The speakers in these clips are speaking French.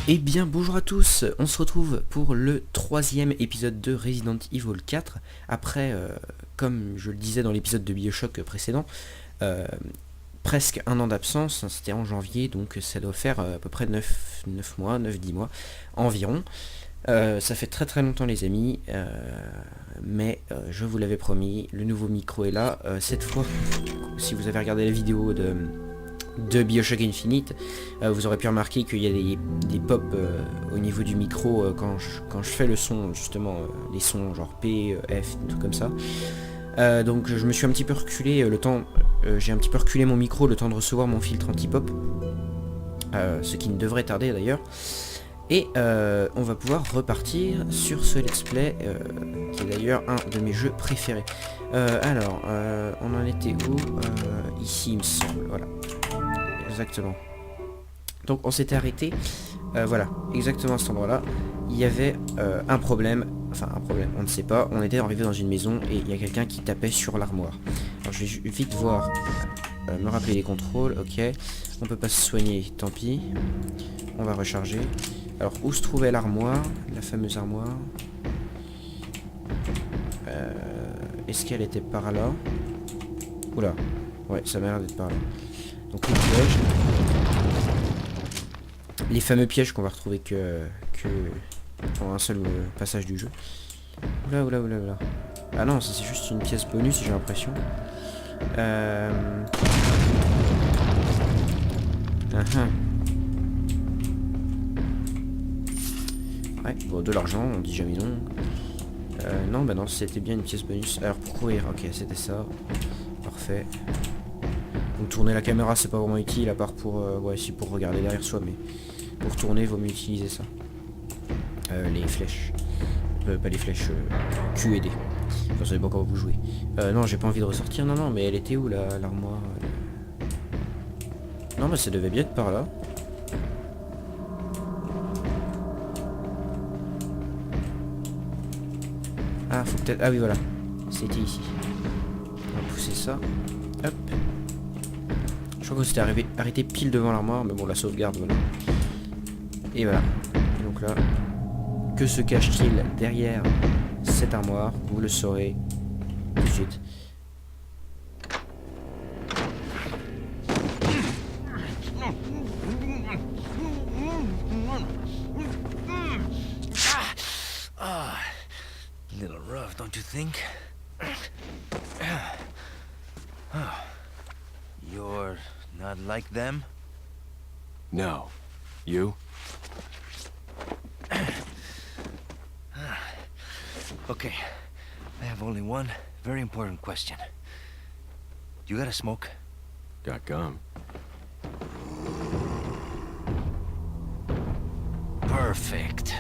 Eh bien bonjour à tous, on se retrouve pour le troisième épisode de Resident Evil 4. Après, comme je le disais dans l'épisode de Bioshock précédent, euh, presque un an d'absence, hein, c'était en janvier, donc ça doit faire à peu près 9 mois, 9-10 mois environ. Ça fait très très longtemps les amis, mais je vous l'avais promis, le nouveau micro est là. Cette fois, si vous avez regardé la vidéo de Bioshock Infinite, vous aurez pu remarquer qu'il y a des pop au niveau du micro quand je fais le son, justement, les sons genre P, F, des trucs comme ça. Donc je me suis un petit peu reculé j'ai un petit peu reculé mon micro le temps de recevoir mon filtre anti-pop, ce qui ne devrait tarder d'ailleurs. Et on va pouvoir repartir sur ce let's play, qui est d'ailleurs un de mes jeux préférés. Alors, on en était où ici il me semble, voilà. Exactement. Donc on s'était arrêté, voilà, exactement à cet endroit-là. Il y avait un problème, on ne sait pas. On était arrivé dans une maison et il y a quelqu'un qui tapait sur l'armoire. Alors je vais vite voir, me rappeler les contrôles, ok. On peut pas se soigner, tant pis. On va recharger. Alors où se trouvait l'armoire, la fameuse armoire? Est-ce qu'elle était par là? Oula, ouais, ça m'a l'air d'être par là. Donc les pièges. Les fameux pièges qu'on va retrouver que pour un seul passage du jeu. Oula, oula, oula, oula. Ah non, ça c'est juste une pièce bonus, j'ai l'impression. Ouais, bon, de l'argent, on dit jamais non. Non, bah non, c'était bien une pièce bonus. Alors pour courir, ok, c'était ça. Parfait. Donc tourner la caméra, c'est pas vraiment utile, à part pour, ouais, si pour regarder derrière soi, mais pour tourner, il vaut mieux utiliser ça. Les flèches. Pas les flèches Q et D. Enfin, ça dépend quand vous jouez. Non, j'ai pas envie de ressortir. Non, non, mais elle était où l'armoire Non, mais ça devait bien être par là. Ah, faut peut-être... Ah oui, voilà. C'était ici. On va pousser ça. Hop. Je crois que c'était arrêté pile devant l'armoire, mais bon, la sauvegarde, voilà. Et voilà. Et donc là, que se cache-t-il derrière cette armoire? Vous le saurez tout de suite. Little rough, don't you think? You're not like them? No. You? Okay, I have only one very important question. You got a smoke? Got gum. Perfect.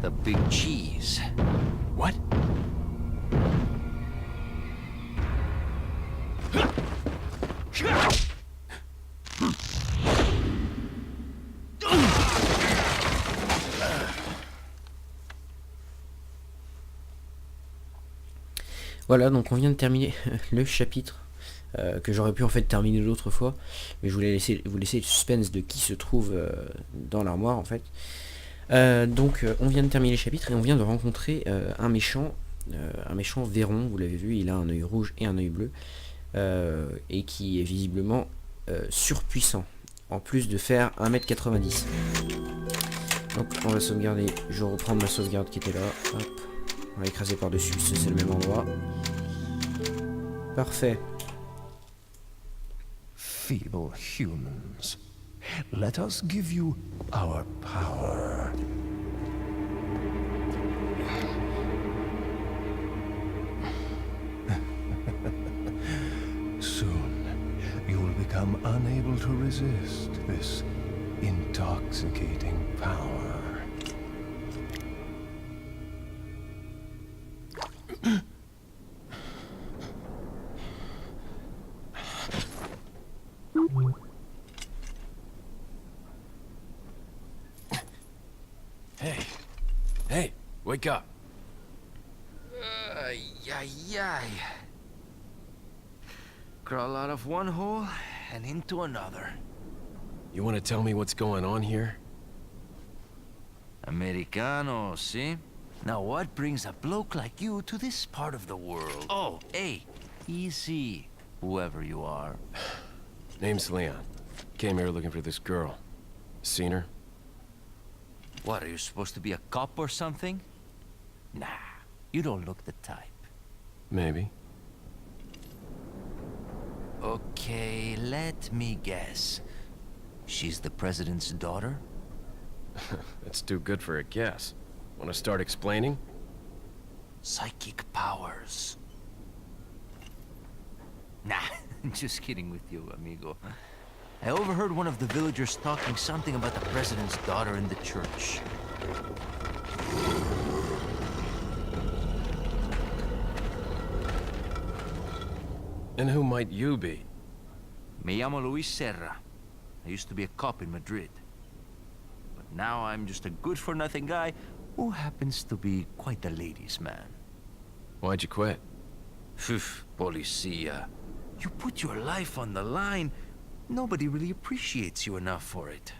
The big cheese. What? Voilà, donc on vient de terminer le chapitre que j'aurais pu en fait terminer l'autre fois, mais je voulais vous laisser le suspense de qui se trouve dans l'armoire en fait. Donc on vient de terminer le chapitre et on vient de rencontrer un méchant Véron, vous l'avez vu, il a un œil rouge et un œil bleu, et qui est visiblement surpuissant, en plus de faire 1m90. Donc on va sauvegarder, je vais reprendre ma sauvegarde qui était là, hop. On va écraser par-dessus, c'est le même endroit. Parfait. Feeble humans, let us give you our power. Soon, you will become unable to resist this intoxicating power. Hey, wake up. Ay. Crawl out of one hole and into another. You want to tell me what's going on here? Americano, see? Now what brings a bloke like you to this part of the world? Oh, hey, easy, whoever you are. Name's Leon. Came here looking for this girl. Seen her? What, are you supposed to be a cop or something? Nah, you don't look the type. Maybe. Okay, let me guess. She's the president's daughter? That's too good for a guess. Want to start explaining? Psychic powers. Nah, just kidding with you, amigo. I overheard one of the villagers talking something about the president's daughter in the church. And who might you be? Me llamo Luis Serra. I used to be a cop in Madrid. But now I'm just a good-for-nothing guy who happens to be quite a ladies' man. Why'd you quit? Phew, policia. You put your life on the line. Nobody really appreciates you enough for it.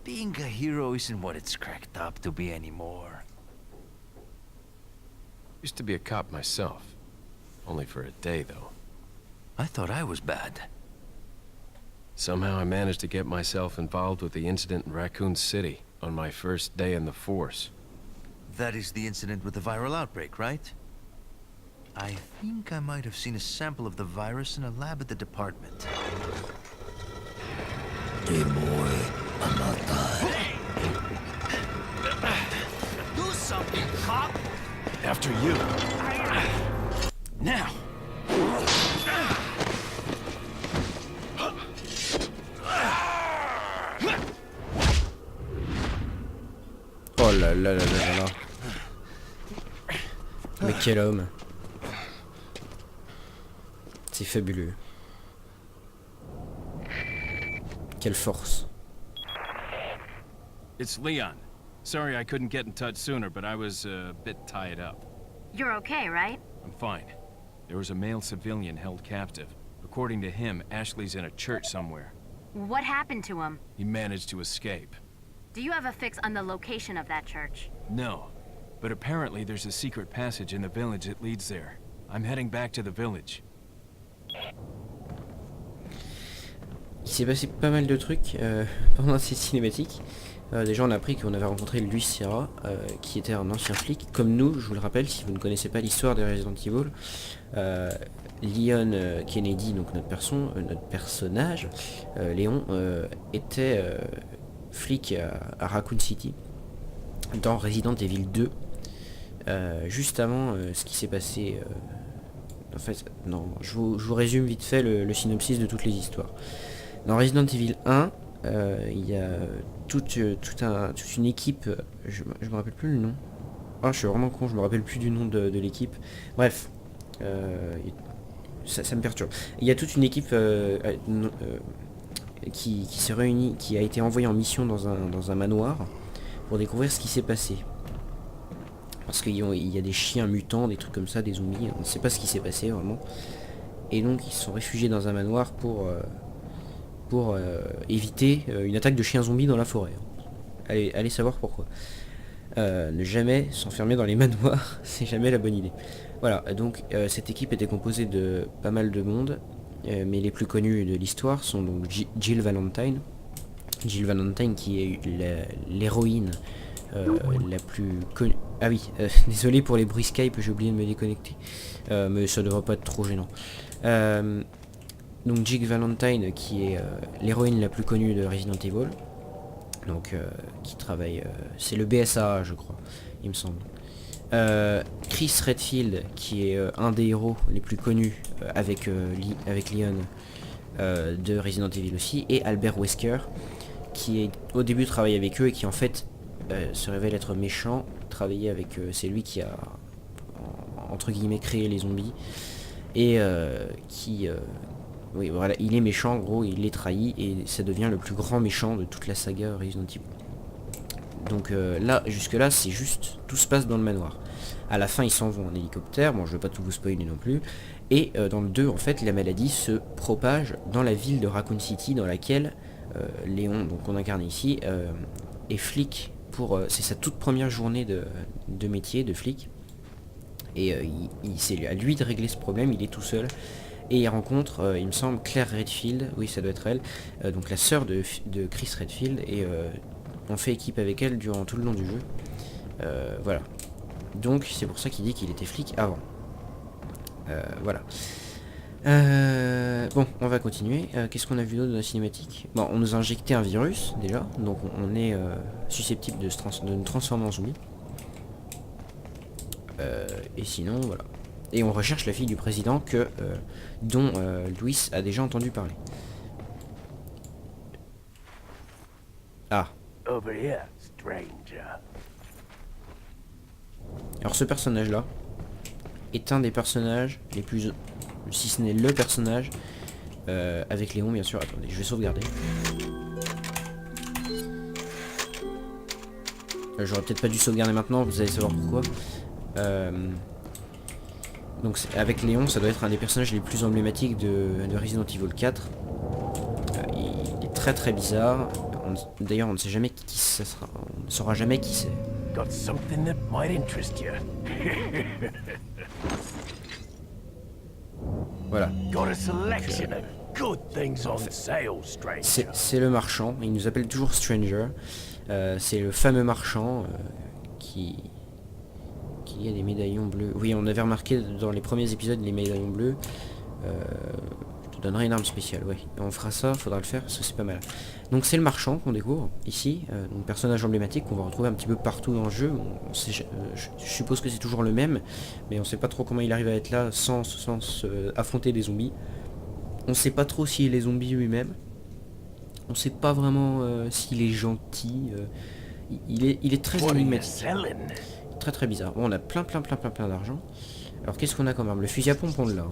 Being a hero isn't what it's cracked up to be anymore. Used to be a cop myself. Only for a day, though. I thought I was bad. Somehow I managed to get myself involved with the incident in Raccoon City on my first day in the force. That is the incident with the viral outbreak, right? I think I might have seen a sample of the virus in a lab at the department. Do something, cop! After you. Now! Oh là là là là là là. Mais quel homme. C'est fabuleux. Quelle force. It's Leon. Sorry I couldn't get in touch sooner, but I was a bit tied up. You're okay, right? I'm fine. There was a male civilian held captive. According to him, Ashley's in a church somewhere. What happened to him? He managed to escape. Do you have a fix on the location of that church? No, but apparently there's a secret passage in the village that leads there. I'm heading back to the village. Il s'est passé pas mal de trucs pendant ces cinématiques. Déjà on a appris qu'on avait rencontré Luis Serra, qui était un ancien flic, comme nous, je vous le rappelle, si vous ne connaissez pas l'histoire des Resident Evil. Leon Kennedy, donc notre personnage, Léon, était flic à Raccoon City, dans Resident Evil 2, juste avant ce qui s'est passé... en fait, non, je vous résume vite fait le synopsis de toutes les histoires. Dans Resident Evil 1, il y a toute une équipe, je me rappelle plus le nom. Ah, je suis vraiment con, je me rappelle plus du nom de l'équipe. Bref, ça me perturbe. Il y a toute une équipe qui s'est réunie, qui a été envoyée en mission dans un manoir pour découvrir ce qui s'est passé. Parce qu'il y a des chiens mutants, des trucs comme ça, des zombies, on ne sait pas ce qui s'est passé vraiment. Et donc ils se sont réfugiés dans un manoir pour éviter une attaque de chiens zombies dans la forêt. Allez savoir pourquoi. Ne jamais s'enfermer dans les manoirs, c'est jamais la bonne idée. Voilà, donc cette équipe était composée de pas mal de monde, mais les plus connus de l'histoire sont donc Jill Valentine. Jill Valentine qui est l'héroïne la plus connue. Ah oui, désolé pour les bruits Skype, j'ai oublié de me déconnecter. Mais ça devrait pas être trop gênant. Donc Jill Valentine qui est l'héroïne la plus connue de Resident Evil. Donc qui travaille... c'est le BSAA je crois, il me semble. Chris Redfield qui est un des héros les plus connus avec Leon de Resident Evil aussi. Et Albert Wesker qui est, au début travaille avec eux et qui en fait se révèle être méchant. Travailler avec c'est lui qui a entre guillemets créé les zombies et oui voilà, il est méchant en gros, il les trahit et ça devient le plus grand méchant de toute la saga Resident Evil. Donc là, jusque là c'est juste, tout se passe dans le manoir. À la fin ils s'en vont en hélicoptère, bon je vais pas tout vous spoiler non plus. Et dans le 2 en fait la maladie se propage dans la ville de Raccoon City dans laquelle Léon, donc qu'on incarne ici, est flic pour... c'est sa toute première journée de métier, de flic. Et c'est à lui de régler ce problème, il est tout seul. Et il rencontre, il me semble, Claire Redfield, oui ça doit être elle, donc la sœur de Chris Redfield, et on fait équipe avec elle durant tout le long du jeu. Voilà. Donc c'est pour ça qu'il dit qu'il était flic avant. Voilà. Bon, on va continuer. Qu'est-ce qu'on a vu d'autre dans la cinématique? Bon, on nous a injecté un virus, déjà, donc on est susceptible de nous transformer en zombie. Et sinon, voilà. Et on recherche la fille du président dont Louis a déjà entendu parler. Ah. Over here, stranger. Alors ce personnage-là est un des personnages les plus... si ce n'est le personnage, avec Léon bien sûr. Attendez, je vais sauvegarder. J'aurais peut-être pas dû sauvegarder maintenant, vous allez savoir pourquoi. Donc avec Léon, ça doit être un des personnages les plus emblématiques de Resident Evil 4. Il est très très bizarre. D'ailleurs on ne sait jamais qui ça sera. On ne saura jamais qui c'est. Got something that might interest you. Voilà. Got a selection of good things on sale, stranger. C'est le marchand, il nous appelle toujours Stranger. C'est le fameux marchand qui a des médaillons bleus. Oui, on avait remarqué dans les premiers épisodes les médaillons bleus. Je te donnerai une arme spéciale, ouais. Et on fera ça, faudra le faire parce que c'est pas mal. Donc c'est le marchand qu'on découvre ici, donc personnage emblématique qu'on va retrouver un petit peu partout dans le jeu. Je suppose que c'est toujours le même, mais on sait pas trop comment il arrive à être là sans affronter des zombies. On sait pas trop s'il est zombie lui-même. On sait pas vraiment s'il est gentil. Il est très What are you énigmatique. selling? Très très bizarre. Bon, on a plein d'argent. Alors qu'est-ce qu'on a comme arme? Le fusil à pompe on l'a. Hein.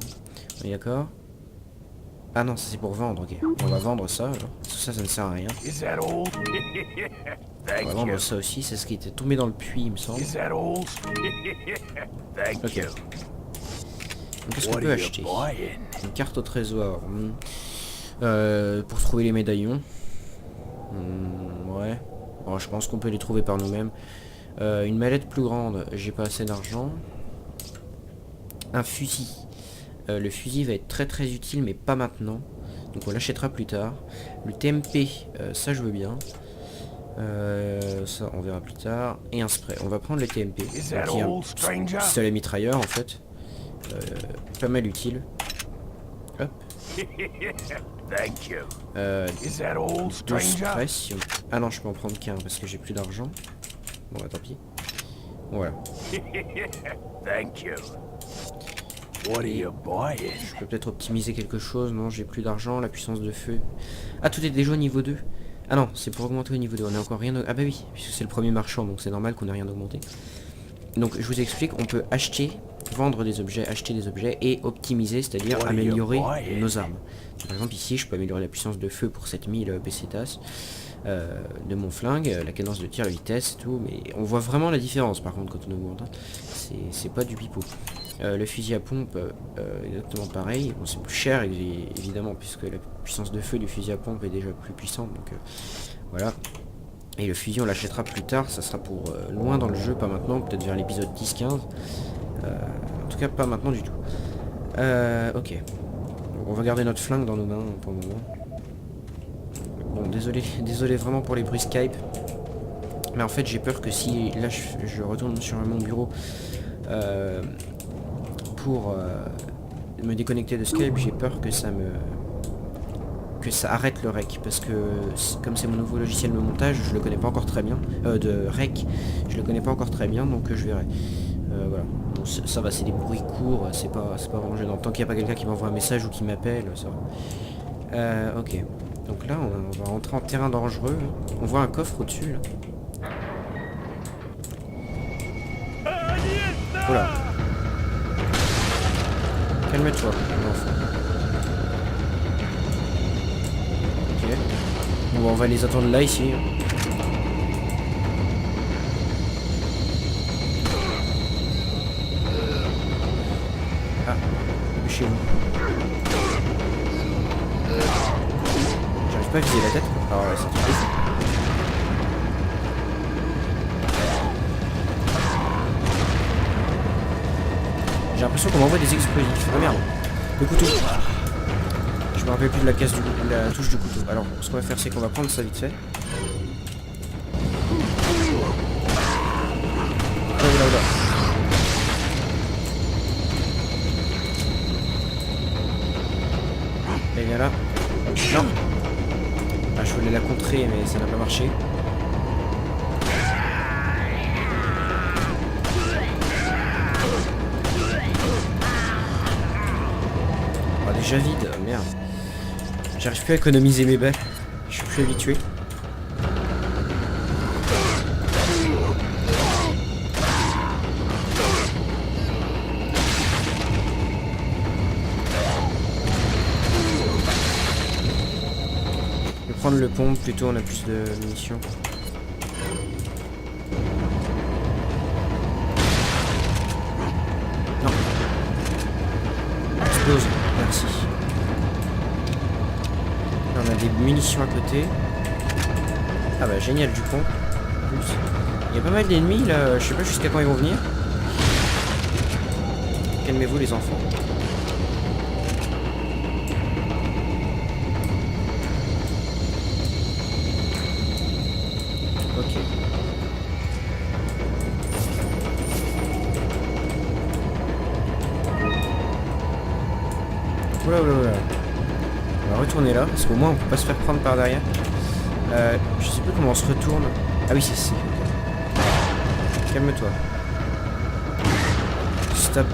On est d'accord? Ah non, ça c'est pour vendre, ok. On va vendre ça, alors. Ça ne sert à rien. Is that all? On va Thank vendre you. ça aussi, c'est ce qui était tombé dans le puits, il me semble. Is that all? Thank Ok. you. Donc qu'est-ce qu'on What peut are you acheter? buying? Une carte au trésor. Pour trouver les médaillons. Ouais. Bon, je pense qu'on peut les trouver par nous-mêmes. Une mallette plus grande, j'ai pas assez d'argent. Un fusil. Le fusil va être très très utile mais pas maintenant. Donc on l'achètera plus tard. Le TMP, ça je veux bien. Ça on verra plus tard. Et un spray. On va prendre le TMP. Is that Qui est un all, stranger? pistolet mitrailleur en fait. Pas mal utile. Hop. Thank you. Is that all, Deux stranger? sprays. Si on... Ah non, je peux en prendre qu'un parce que j'ai plus d'argent. Bon bah tant pis. Voilà. Thank you. What are you buying? Je peux peut-être optimiser quelque chose. Non, j'ai plus d'argent. La puissance de feu. Ah, tout est déjà au niveau 2. Ah non, c'est pour augmenter au niveau 2. On n'a encore rien... Ah bah oui, puisque c'est le premier marchand, donc c'est normal qu'on n'ait rien augmenté. Donc je vous explique, on peut acheter, vendre des objets, acheter des objets et optimiser, c'est-à-dire What are you améliorer buying? nos armes. Par exemple ici, je peux améliorer la puissance de feu pour 7000 pesetas de mon flingue, la cadence de tir, la vitesse et tout, mais on voit vraiment la différence par contre quand on augmente. Hein. C'est pas du pipeau. Le fusil à pompe, exactement pareil. Bon, c'est plus cher évidemment puisque la puissance de feu du fusil à pompe est déjà plus puissante, donc voilà. Et le fusil on l'achètera plus tard, ça sera pour loin dans le jeu, pas maintenant, peut-être vers l'épisode 10-15. En tout cas pas maintenant du tout. Ok. Donc, on va garder notre flingue dans nos mains pour le moment. Bon, désolé vraiment pour les bruits Skype. Mais en fait j'ai peur que si là je retourne sur mon bureau pour me déconnecter de Skype, j'ai peur que ça arrête le rec, parce que comme c'est mon nouveau logiciel de montage, je le connais pas encore très bien, de rec, je le connais pas encore très bien, donc je verrai. Voilà, bon, ça va, c'est des bruits courts, c'est pas vraiment gênant, tant qu'il n'y a pas quelqu'un qui m'envoie un message ou qui m'appelle, ça va. Ok, donc là on va rentrer en terrain dangereux, on voit un coffre au-dessus là. Oula. Calme-toi, mon enfant. Ok. Bon, on va les attendre là, ici. Ah, chez vous. J'arrive J'arrive pas à viser la tête. Alors là, c'est tout. J'ai l'impression qu'on m'envoie des explosifs. Ah merde. Le couteau. Je me rappelle plus de la case de la touche du couteau. Alors, ce qu'on va faire, c'est qu'on va prendre ça vite fait. Là. Et viens là. Non. Ah, je voulais la contrer, mais ça n'a pas marché. Oh, déjà vide. Merde. J'arrive plus à économiser mes balles. Je suis plus habitué. Je vais prendre le pompe, plutôt on a plus de munitions. Non. Explose, merci. Là, on a des munitions à côté. Ah bah génial du pont. En plus. Il y a pas mal d'ennemis là, je sais pas jusqu'à quand ils vont venir. Calmez-vous les enfants. Ok. Oula oula oula. On va retourner là, parce qu'au moins on peut pas se faire prendre par derrière. Je sais plus comment on se retourne. Ah oui c'est C. Calme-toi. Stop.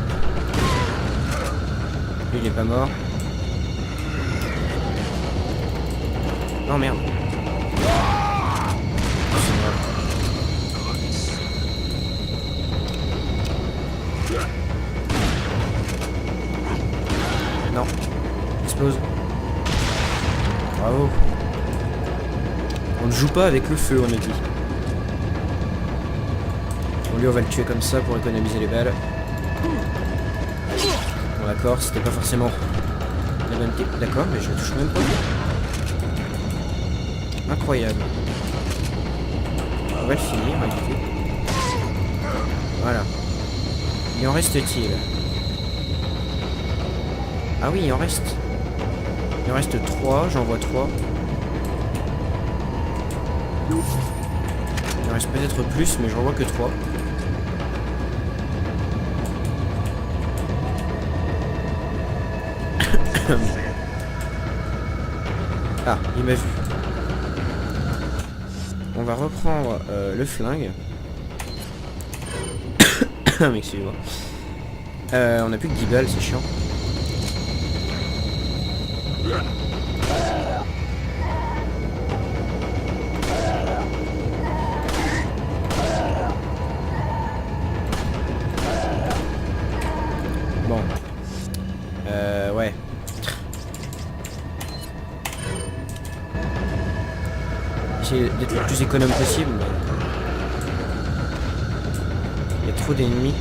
Lui il est pas mort. Non merde. C'est mort. Non. Explose. Bravo. On ne joue pas avec le feu, on a dit. Bon, lui, on va le tuer comme ça pour économiser les balles. Bon, d'accord, c'était pas forcément la bonne technique. D'accord, mais je le touche même pas. Incroyable. On va le finir, en effet. Voilà. Il en reste-t-il? Ah oui, il en reste. Il en reste 3, j'en vois 3. Il en reste peut-être plus, mais j'en vois que 3. Ah, il m'a vu. On va reprendre le flingue. Excusez-moi. On a plus que 10 balles, c'est chiant. Bon. Ouais. Essayer d'être le plus économe possible, mais... il y a trop d'ennemis.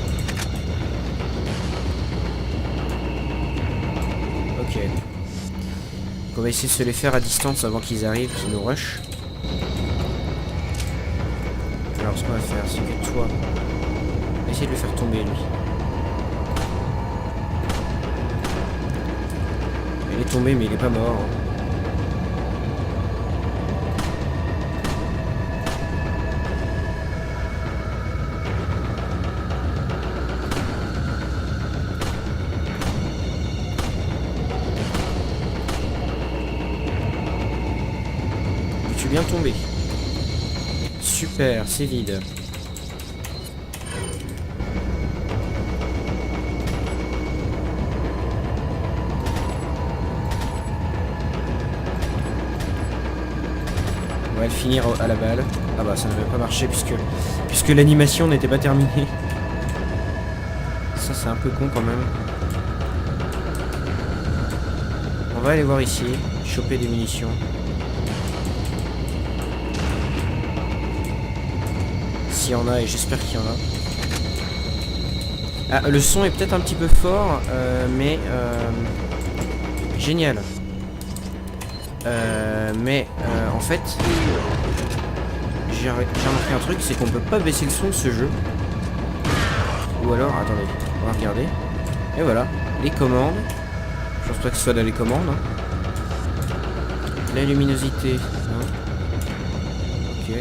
Ok. Donc on va essayer de se les faire à distance avant qu'ils arrivent, qu'ils nous rushent. Alors ce qu'on va faire, c'est que toi, on va essayer de le faire tomber lui. Il est tombé mais il est pas mort. Tu es bien tombé. Super, c'est vide. On va le finir à la balle. Ah bah ça n'avait pas marché puisque l'animation n'était pas terminée. Ça c'est un peu con quand même. On va aller voir ici, choper des munitions. S'il y en a, et j'espère qu'il y en a. Ah, le son est peut-être un petit peu fort, mais génial. En fait, j'ai remarqué un truc, c'est qu'on peut pas baisser le son de ce jeu. Ou alors, attendez, on va regarder. Et voilà, les commandes. Je pense pas que ce soit dans les commandes. Hein. La luminosité. Hein. Ok.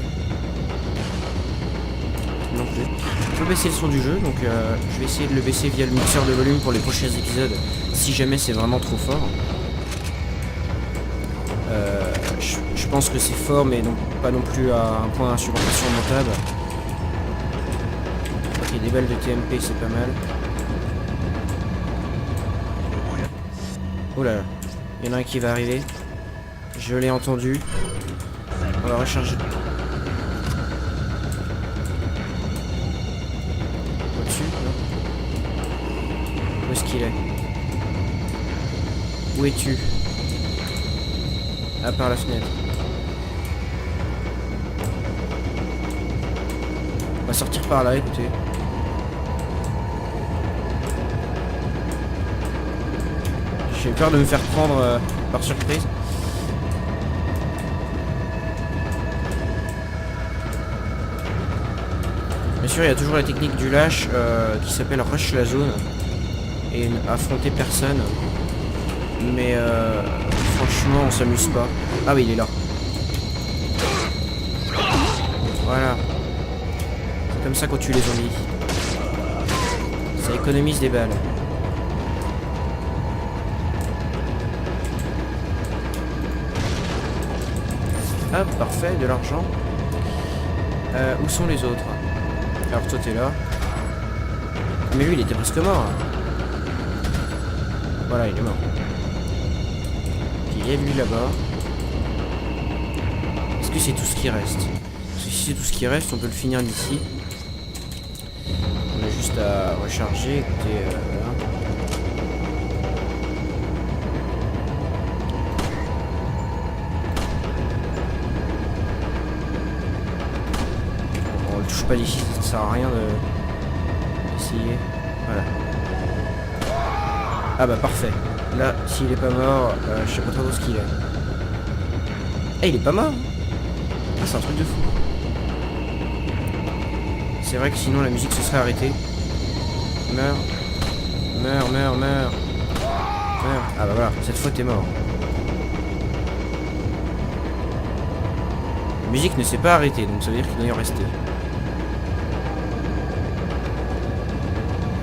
Non plus. Je peux baisser le son du jeu, donc je vais essayer de le baisser via le mixeur de volume pour les prochains épisodes, si jamais c'est vraiment trop fort. Je pense que c'est fort, mais non, pas non plus à un point insurmontable. Ok, des balles de TMP, c'est pas mal. Oh là là, il y en a un qui va arriver. Je l'ai entendu. On va recharger. Au-dessus, non? Où est-ce qu'il est? Où es-tu? Ah, par la fenêtre. On va sortir par là, écoutez. J'ai peur de me faire prendre par surprise. Bien sûr, il y a toujours la technique du lâche qui s'appelle rush la zone et affronter personne. Mais franchement, on s'amuse pas. Ah oui, il est là. Voilà. C'est comme ça qu'on tue les zombies. Ça économise des balles. Ah, parfait, de l'argent. Où sont les autres? Alors toi t'es là. Mais lui il était presque mort. Voilà, il est mort. Il y a lui là-bas. Est-ce que c'est tout ce qui reste? Parce que si c'est tout ce qui reste, on peut le finir d'ici. On a juste à recharger. Écoutez, voilà. On le touche pas d'ici, ça sert à rien d'essayer. Voilà. Ah bah parfait. Là, s'il est pas mort, je sais pas trop ce qu'il est. Eh, il est pas mort. Ah, c'est un truc de fou. C'est vrai que sinon la musique se serait arrêtée. Meurs. Meurs, meurs, meurs. Meurs. Ah bah voilà, cette fois t'es mort. La musique ne s'est pas arrêtée, donc ça veut dire qu'il doit y en rester.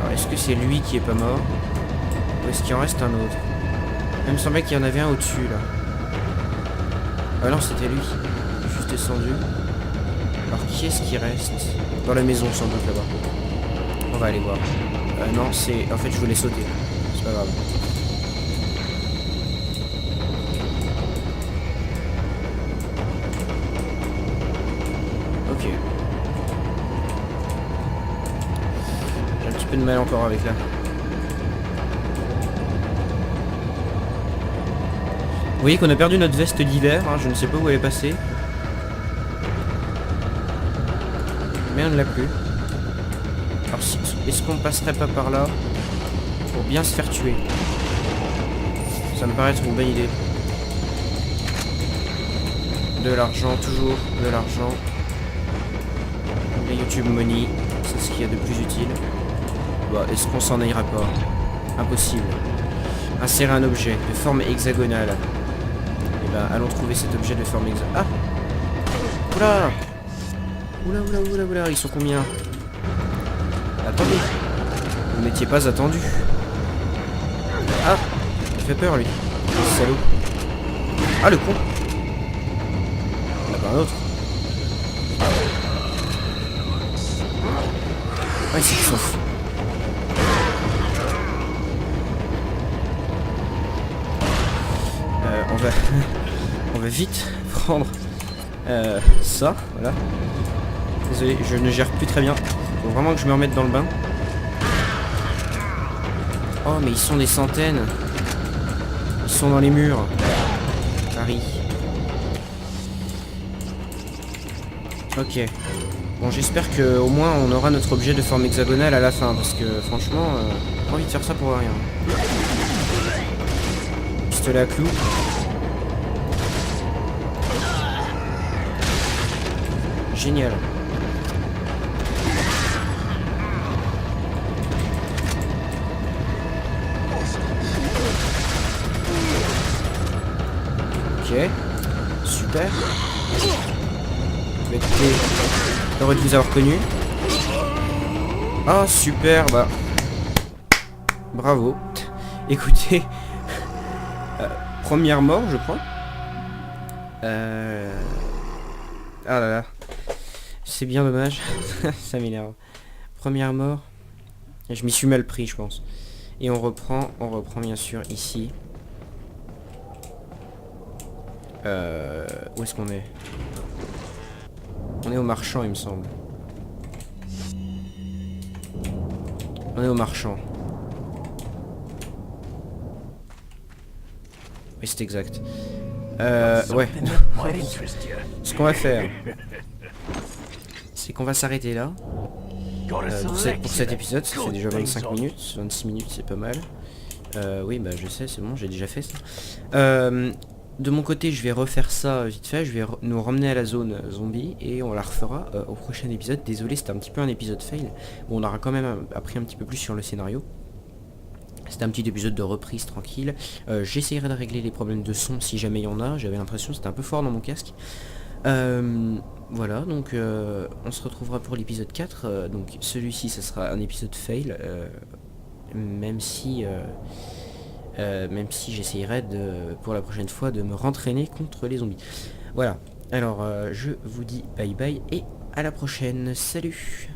Alors, est-ce que c'est lui qui est pas mort? Ou est-ce qu'il en reste un autre? Il me semblait qu'il y en avait un au-dessus là. Ah non, c'était lui. Il est juste descendu. Alors qui est-ce qui reste? Dans la maison sans doute là-bas. On va aller voir. Non, c'est... En fait, je voulais sauter. C'est pas grave. Ok. J'ai un petit peu de mal encore avec là. Vous voyez qu'on a perdu notre veste d'hiver, hein, je ne sais pas où elle est passée. Mais on ne l'a plus. Alors est-ce qu'on passerait pas par là pour bien se faire tuer? Ça me paraît être une bonne idée. De l'argent, toujours de l'argent. Les YouTube Money, c'est ce qu'il y a de plus utile. Bah, est-ce qu'on s'en ira pas? Impossible. Insérer un objet de forme hexagonale. Et ben, allons trouver cet objet de forme hexagonale. Ah! Oula! Oula, oula, oula, oula, ils sont combien? Attendez! Vous n'étiez pas attendu. Ah! Il fait peur, lui. Salaud. Ah, le con! Il y en a pas un autre. Ah, c'est qu'ils sont fous. On va vite prendre ça, voilà. Désolé, je ne gère plus très bien. Faut vraiment que je me remette dans le bain. Oh, mais ils sont des centaines. Ils sont dans les murs. Paris. Ok. Bon, j'espère que au moins on aura notre objet de forme hexagonale à la fin, parce que franchement, pas envie de faire ça pour rien. Pistolet à clous. Génial. Ok. Super. Mais écoutez, j'aurais dû vous avoir connu. Ah super, bah. Bravo. Écoutez. Première mort, je crois. Ah là là. C'est bien dommage. Ça m'énerve. Première mort. Je m'y suis mal pris, je pense. Et on reprend bien sûr ici. Où est-ce qu'on est? On est au marchand, il me semble. On est au marchand. Oui, c'est exact. Ouais. Something that might interest you. Ce qu'on va faire, c'est qu'on va s'arrêter là. Got a Pour selection cet of épisode, ça fait good déjà things 25 on- minutes. 26 minutes, c'est pas mal. Oui, bah je sais, c'est bon, j'ai déjà fait ça. De mon côté, je vais refaire ça vite fait. Je vais nous ramener à la zone zombie et on la refera au prochain épisode. Désolé, c'était un petit peu un épisode fail. Bon, on aura quand même appris un petit peu plus sur le scénario. C'était un petit épisode de reprise tranquille. J'essayerai de régler les problèmes de son si jamais il y en a. J'avais l'impression que c'était un peu fort dans mon casque. Voilà, donc on se retrouvera pour l'épisode 4. Donc celui-ci, ça sera un épisode fail. Même si j'essayerai pour la prochaine fois de me rentraîner contre les zombies. Voilà, alors je vous dis bye bye et à la prochaine. Salut!